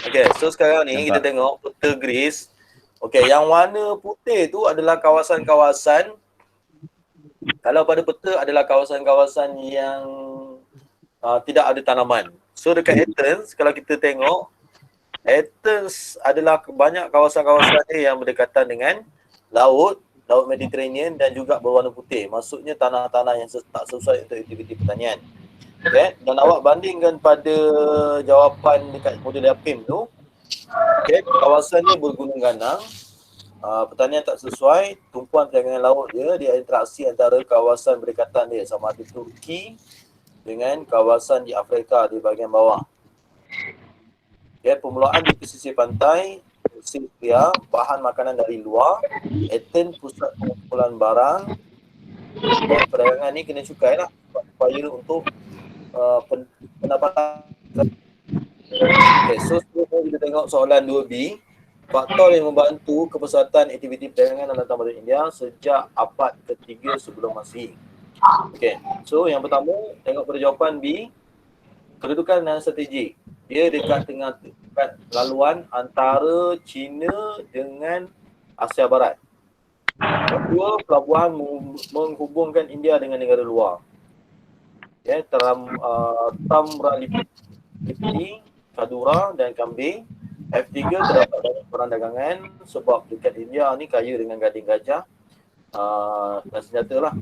Okey, so sekarang ni kita tengok peta Greece. Okey, yang warna putih tu adalah kawasan-kawasan, kalau pada peta adalah kawasan-kawasan yang tidak ada tanaman. So dekat Athens, kalau kita tengok, Athens adalah banyak kawasan-kawasan yang berdekatan dengan laut Mediterranean dan juga berwarna putih. Maksudnya tanah-tanah yang tak sesuai untuk aktiviti pertanian. Okay? Dan awak bandingkan pada jawapan dekat model Yapim tu, okay, kawasan ni bergunung ganang, pertanian tak sesuai, tumpuan perdagangan laut dia interaksi antara kawasan berdekatan dia sama ada Turki dengan kawasan di Afrika di bahagian bawah. Okay, permulaan di pesisir pantai, Syria, bahan makanan dari luar, Athens pusat pengumpulan barang, dan perdagangan ni kena cukai lah supaya untuk pendapatan. Okay, so seterusnya kita tengok soalan 2B. Faktor yang membantu kepesatan aktiviti perdagangan dalam Tamadun India sejak abad ketiga sebelum Masihi. Okay, so yang pertama tengok pada jawapan B, kedudukan dan strategik. Dia dekat laluan antara China dengan Asia Barat. Kedua, pelabuhan menghubungkan India dengan negara luar. Ya, Tamralepti, Kadura dan Kambing. F3, terdapat banyak peran dagangan sebab dekat India ni kaya dengan gading gajah dan senjata lah.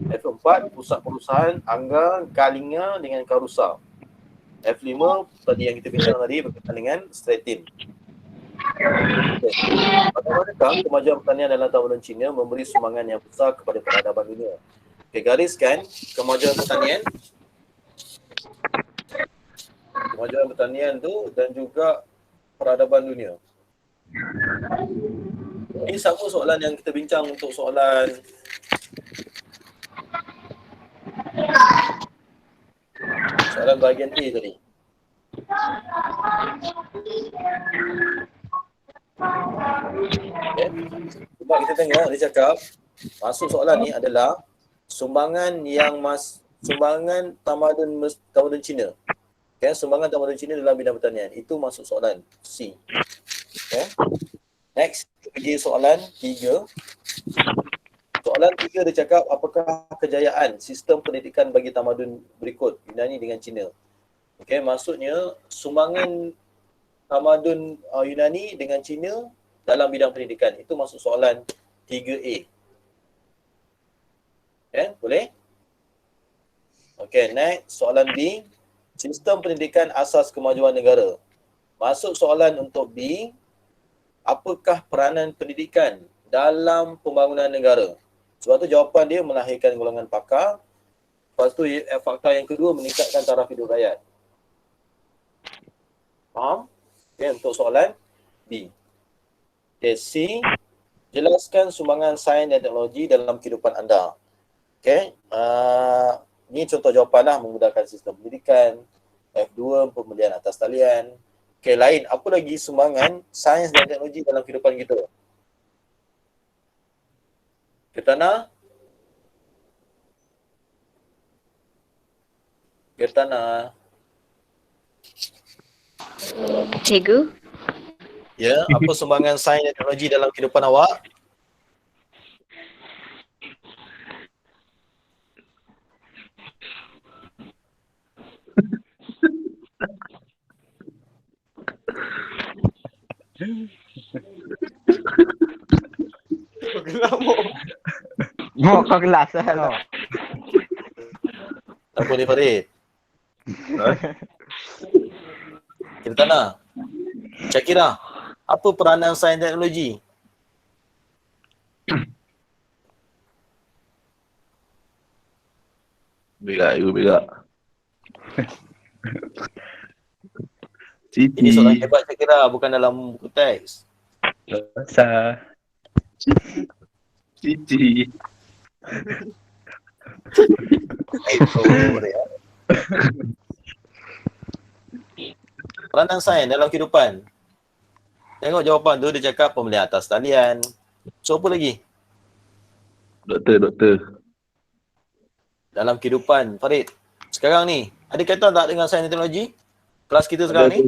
F4, pusat perusahaan Angga, Kalinga dengan Karusa. F5, tadi yang kita bincang tadi berkaitan dengan Stratin. Bagaimanakah kemajuan pertanian dalam tamadun Cina memberi sumbangan yang besar kepada peradaban dunia? Okay, gariskan kemajuan pertanian tu dan juga peradaban dunia. Ini sama soalan yang kita bincang untuk soalan bahagian A tadi. Okay. Sebab kita tengok dia cakap masuk soalan ni adalah sumbangan tamadun Cina. Okay, sumbangan tamadun Cina dalam bidang pertanian. Itu masuk soalan C. Okay. Next, pergi soalan 3. Soalan 3 dia cakap apakah kejayaan sistem pendidikan bagi tamadun berikut Yunani dengan Cina. Okay, maksudnya sumbangan tamadun Yunani dengan Cina dalam bidang pendidikan. Itu masuk soalan 3A. Okay, boleh? Okay, next soalan B. Sistem pendidikan asas kemajuan negara. Masuk soalan untuk B. Apakah peranan pendidikan dalam pembangunan negara? Sebab tu jawapan dia melahirkan golongan pakar. Lepas tu fakta yang kedua meningkatkan taraf hidup rakyat. Faham? Okay, untuk soalan B. Okay, C. Jelaskan sumbangan sains dan teknologi dalam kehidupan anda. Okay. Ni contoh jawapan lah menggunakan sistem pendidikan. F2, pembelian atas talian. Okay, lain. Apa lagi sumbangan sains dan teknologi dalam kehidupan kita? Kirtana? Cikgu? Ya, apa sumbangan sains dan teknologi dalam kehidupan awak? Mau kau kelas lah kau. Tak boleh Farid. Kita tanya. Syakira, apa peranan sains teknologi? Berak. Ini soalan hebat Syakira, bukan dalam buku teks. Pasal. Cici. Peranan sains dalam kehidupan. Tengok jawapan tu, dia cakap pembelian atas talian. So apa lagi? Doktor. Dalam kehidupan, Farid. Sekarang ni, ada kaitan tak dengan sains dan teknologi? Kelas kita sekarang ni?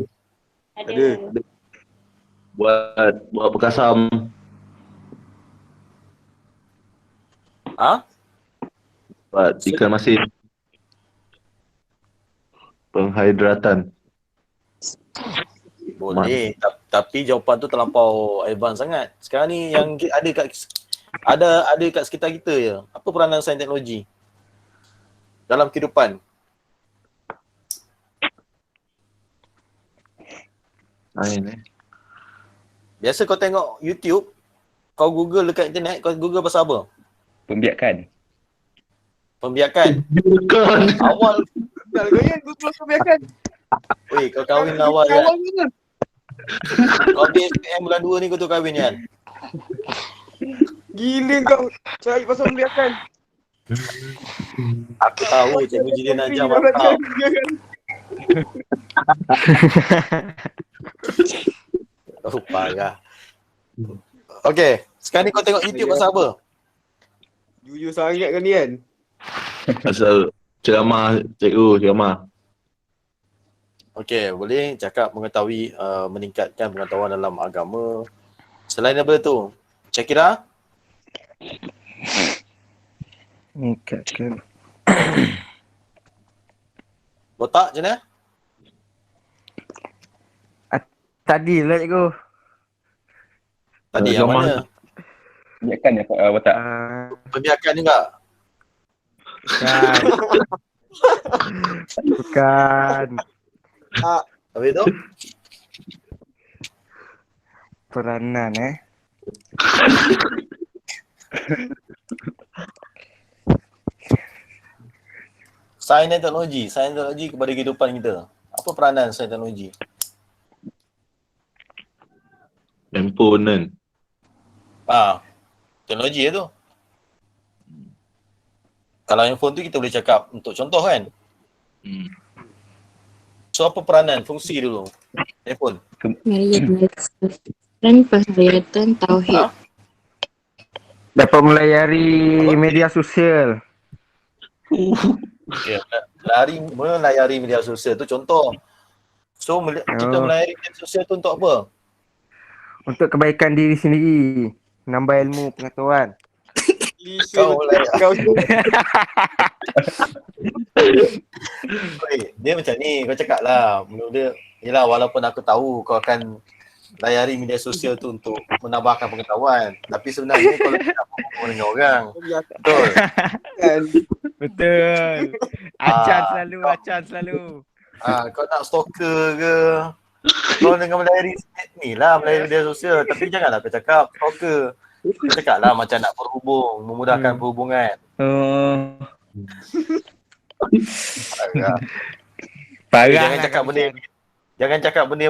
Ada. Buat perkasam. Ha? Buat ikan masin. Penghidratan. Boleh, tapi jawapan tu terlampau advance sangat. Sekarang ni yang ada kat sekitar kita je. Apa peranan sains teknologi dalam kehidupan? Biasa kau tengok YouTube, kau Google dekat internet, kau Google pasal apa? Pembiakan. Bukan. Awal. Dah goyang Google pembiakan. Weh, kau kahwin awal kan? Awal mana? Kau ambil SPM bulan 2 ni kau tu kahwin kan? Gila kau cari pasal pembiakan. Aku tahu Cikgu Jilin ajar mantap. Oh, parah. Okay, sekarang ni kau tengok YouTube pasal apa? Jujur sangat kan ni kan? Pasal ceramah. Okay, boleh cakap mengetahui, meningkatkan pengetahuan dalam agama. Selain daripada tu, Syakira? Meningkatkan. Botak macam mana? Tadi lah cikgu. Tadi yang Zaman. mana? Pembiakan ya watak. Pembiakan juga? Bukan. Habis tu? Peranan Sains dan teknologi kepada kehidupan kita. Apa peranan sains dan teknologi? Handphone kan. Teknologi tu. Kalau handphone tu kita boleh cakap untuk contoh kan. So apa peranan, fungsi dulu handphone? Dan penghayatan tauhid. Dapat melayari media sosial. Okay, melayari media sosial tu contoh. So kita melayari media sosial tu untuk apa? Untuk kebaikan diri sendiri. Menambah ilmu pengetahuan. Kau dia macam ni, kau cakap lah. Menurut dia, yelah walaupun aku tahu kau akan layari media sosial tu untuk menambahkan pengetahuan. Tapi sebenarnya kau nak berhubung dengan orang. Betul? Betul. Acan selalu. Kau nak stalker ke? Kau dengan melayari ni lah, melayari media sosial. Tapi janganlah kau cakap stalker. Kau cakap lah macam nak berhubung, memudahkan perhubungan. Parah. Jangan cakap benda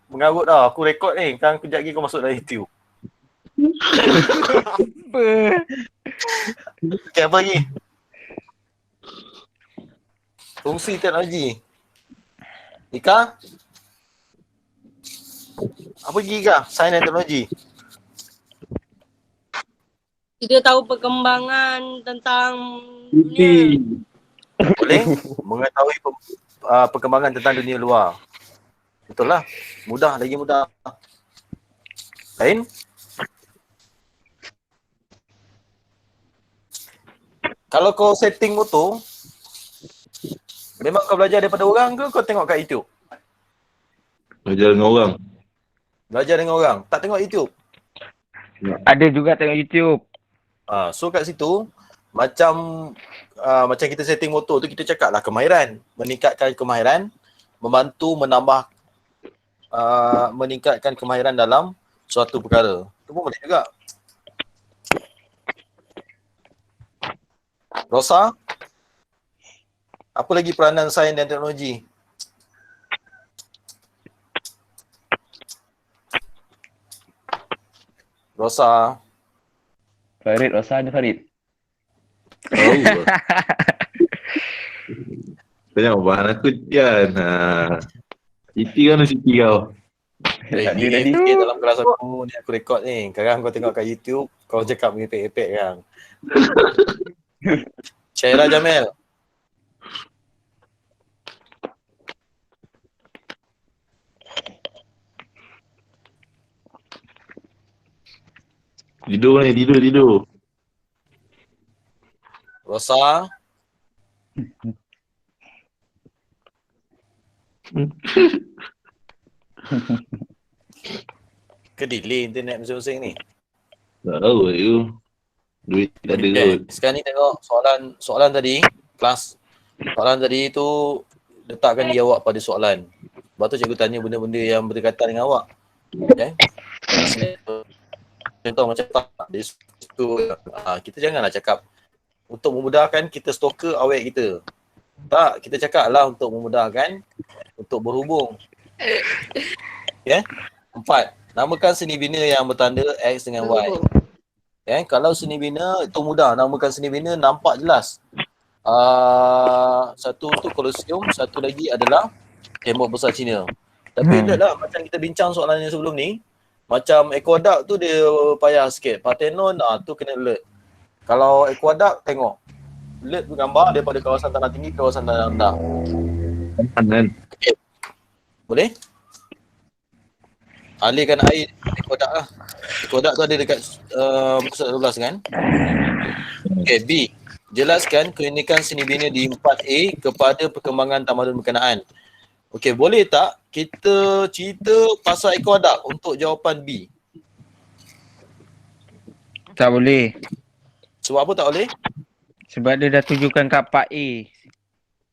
mengarut dah. Aku rekod ni. Kan kejap lagi kau masuk dalam YouTube. Okay, apa lagi? Fungsi teknologi. Ika? Apa lagi Ika? Sains dan teknologi. Kita tahu perkembangan tentang dunia. Boleh mengetahui perkembangan tentang dunia luar. Betul lah. Mudah, lagi mudah. Lain? Kalau kau setting motor, memang kau belajar daripada orang ke kau tengok kat YouTube? Belajar dengan orang. Belajar dengan orang. Tak tengok YouTube? Ada juga tengok YouTube. So kat situ macam macam kita setting motor tu, kita cakap lah kemahiran, meningkatkan kemahiran, membantu menambah meningkatkan kemahiran dalam suatu perkara. Tu pun boleh juga. Rosa, apa lagi peranan sains dan teknologi? Rosa. Farid, Rosa ada Farid. Oh. Tanya bahan aku kan. Siti kan Siti kau. Ni dalam kelas aku ni, aku rekod ni. Sekarang kau tengok kat YouTube, kau cakap merepek-repek kan. Syairah Jamil. Tidur. Rosa. Ke delay internet masing-masing ni? Tak tahu tu. Duit tak ada kot. Sekarang ni tengok soalan tadi, kelas. Soalan tadi tu letakkan diri awak pada soalan. Sebab tu cikgu tanya benda-benda yang berdekatan dengan awak. Okay? Contoh macam tak, dia suka, kita janganlah cakap untuk memudahkan kita stalker awet kita. Tak, kita cakap lah untuk memudahkan untuk berhubung. Okay? 4. Namakan seni bina yang bertanda X dengan Y. Okay? Kalau seni bina itu mudah, namakan seni bina nampak jelas. Satu tu Kolosium, satu lagi adalah Tembok Besar Cina. Tapi lah macam kita bincang soalan yang sebelum ni, macam Aqueduct tu dia payah sikit. Parthenon tu kena alert. Kalau Aqueduct tengok alert tu gambar daripada kawasan tanah tinggi ke kawasan tanah rendah. Kan. Okay. Boleh? Alirkan air Aqueduct lah. Aqueduct tu ada dekat muka surat 12 kan? Okay, B. Jelaskan keunikan seni bina di 4A kepada perkembangan tamadun berkenaan. Okey, boleh tak kita cerita pasal Aqueduct untuk jawapan B? Tak boleh. Sebab apa tak boleh? Sebab dia dah tujukan kat 4A.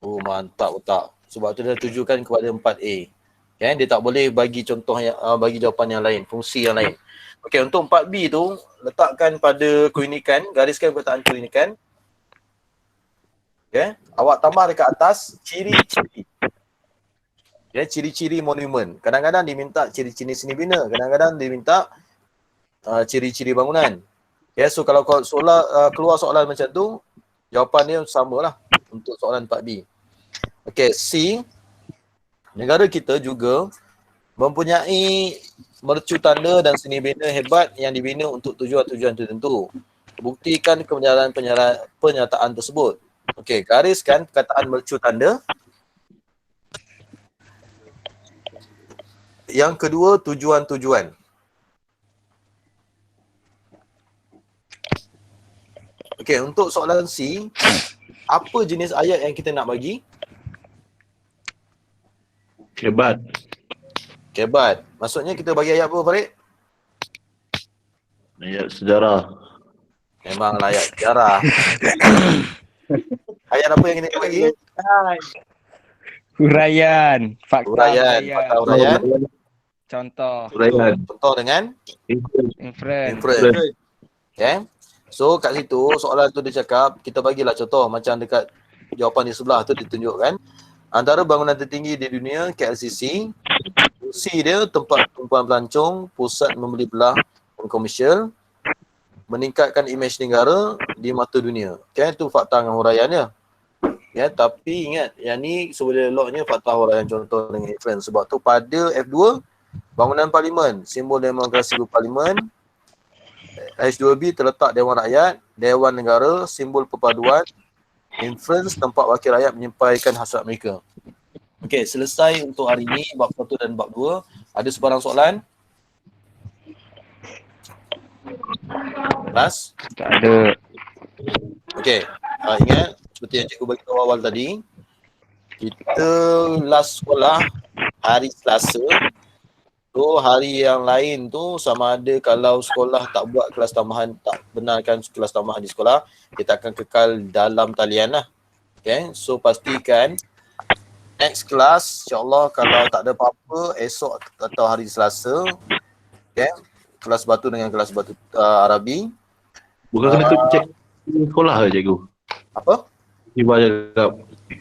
Oh, mantap otak. Sebab tu dia tujukan kepada 4A. Okay, dia tak boleh bagi contoh yang bagi jawapan yang lain, fungsi yang lain. Okey, untuk 4B tu letakkan pada keunikan, gariskan perkataan keunikan. Okey, awak tambah dekat atas ciri-ciri. Ya, ciri-ciri monumen. Kadang-kadang diminta ciri-ciri seni bina, kadang-kadang diminta ciri-ciri bangunan. Ya, so kalau keluar soalan macam tu, jawapan dia samalah untuk soalan 4B. Okey, C. Negara kita juga mempunyai mercu tanda dan seni bina hebat yang dibina untuk tujuan-tujuan tertentu. Buktikan kebenaran pernyataan tersebut. Okey, gariskan perkataan mercu tanda. Yang kedua, tujuan-tujuan. Okey, untuk soalan C, apa jenis ayat yang kita nak bagi? Hebat. Hebat. Maksudnya kita bagi ayat apa, Farid? Ayat sejarah. Memanglah ayat sejarah. Ayat apa yang kita bagi? Huraian. Fakta Huraian. Contoh. Huraian. Contoh dengan Inference. Okay. So kat situ soalan tu dia cakap, kita bagilah contoh macam dekat jawapan di sebelah tu ditunjukkan. Antara bangunan tertinggi di dunia KLCC, fungsi dia tempat tumpuan pelancong, pusat membeli belah dan komersial, meningkatkan imej negara di mata dunia. Okay, tu fakta dengan huraiannya. Ya, tapi ingat yang ni sebenarnya lognya fakta huraian contoh dengan inference. Sebab tu pada F2 bangunan parlimen, simbol demokrasi berparlimen. H2B terletak Dewan Rakyat, Dewan Negara, simbol perpaduan. Inference, tempat wakil rakyat menyampaikan hasrat mereka. Okey, selesai untuk hari ini bab 1 dan bab 2. Ada sebarang soalan? Kelas? Tak ada. Okey, ingat seperti yang cikgu bagi tahu awal tadi, kita last sekolah hari Selasa So hari yang lain tu sama ada kalau sekolah tak buat kelas tambahan, tak benarkan kelas tambahan di sekolah, kita akan kekal dalam talian lah. Okay, so pastikan next class insyaAllah kalau tak ada apa-apa esok atau hari Selasa, okay, kelas batu dengan kelas batu Arabi. Bukan kena cek sekolah ke cikgu? Apa? Tiba cakap,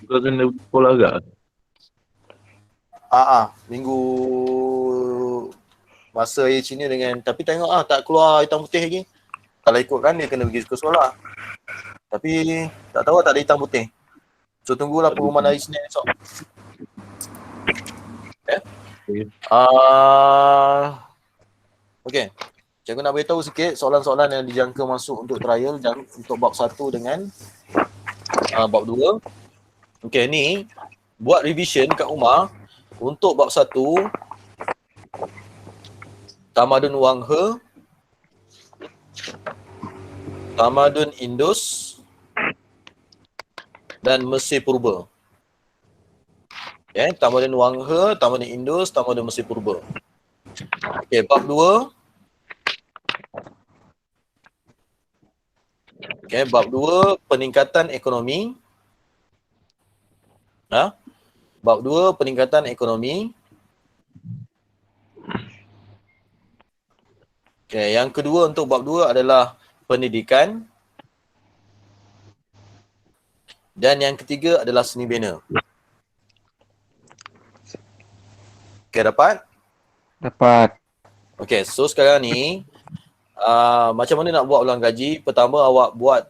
bukan kena sekolah ke? Minggu masa air Cina dengan, tapi tengok tak keluar hitam putih lagi. Kalau ikutkan dia kena pergi ke sekolah. Tapi tak tahu tak ada hitam putih. So tunggulah pengumuman hari Senin esok. Okay. Cikgu nak beritahu sikit soalan-soalan yang dijangka masuk untuk trial untuk bab 1 dengan bab 2. Okay, ni buat revision kat rumah untuk bab 1 Tamadun Wang He, Tamadun Indus dan Mesir Purba. Tamadun Wang He, Tamadun Indus, Tamadun Mesir Purba. Okey, bab 2. Okey, bab 2 peningkatan ekonomi. Bab 2 peningkatan ekonomi. Okey, yang kedua untuk bab 2 adalah pendidikan. Dan yang ketiga adalah seni bina. Okey, dapat? Dapat. Okey, so sekarang ni macam mana nak buat ulang kaji? Pertama awak buat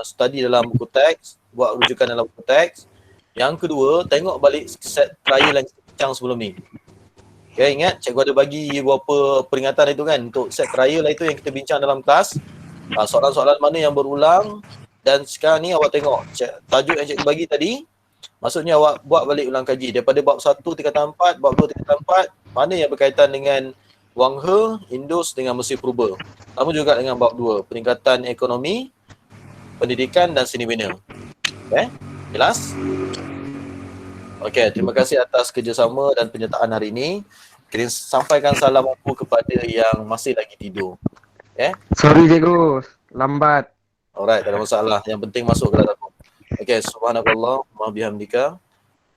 study dalam buku teks, buat rujukan dalam buku teks. Yang kedua, tengok balik set trial yang kita bincang sebelum ni. Okey, ingat cikgu ada bagi beberapa peringatan itu kan untuk set trial lah itu yang kita bincang dalam kelas. Soalan-soalan mana yang berulang dan sekarang ni awak tengok tajuk yang cikgu bagi tadi. Maksudnya awak buat balik ulang kaji daripada bab 1 tingkatan 4, bab 2 tingkatan 4, mana yang berkaitan dengan Wang He, Indus dengan Mesir Purba. Sama juga dengan bab 2, peningkatan ekonomi, pendidikan dan seni bina. Okay, jelas? Okay, terima kasih atas kerjasama dan penyertaan hari ini. Kirim sampaikan salam aku kepada yang masih lagi tidur. Okay? Sorry cikgu, lambat. Alright, tak ada masalah. Yang penting masuk kelas aku. Okay, subhanakallah wa bihamdika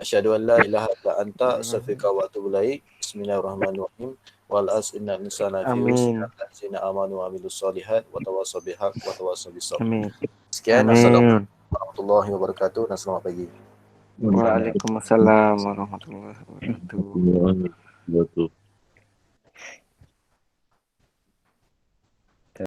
asyhadu an la ilaha illa anta astaghfiruka wa atubu ilaik. Bismillahirrahmanirrahim. Wal as innal insana fi Amin. khusr amanu wa amilus solihat wa tawassaw bil haqq wa tawassaw bis sabr. Amin. Sekian, Amin. assalamualaikum warahmatullahi wabarakatuh dan selamat pagi. Waalaikumsalam warahmatullahi wabarakatuh. Betul.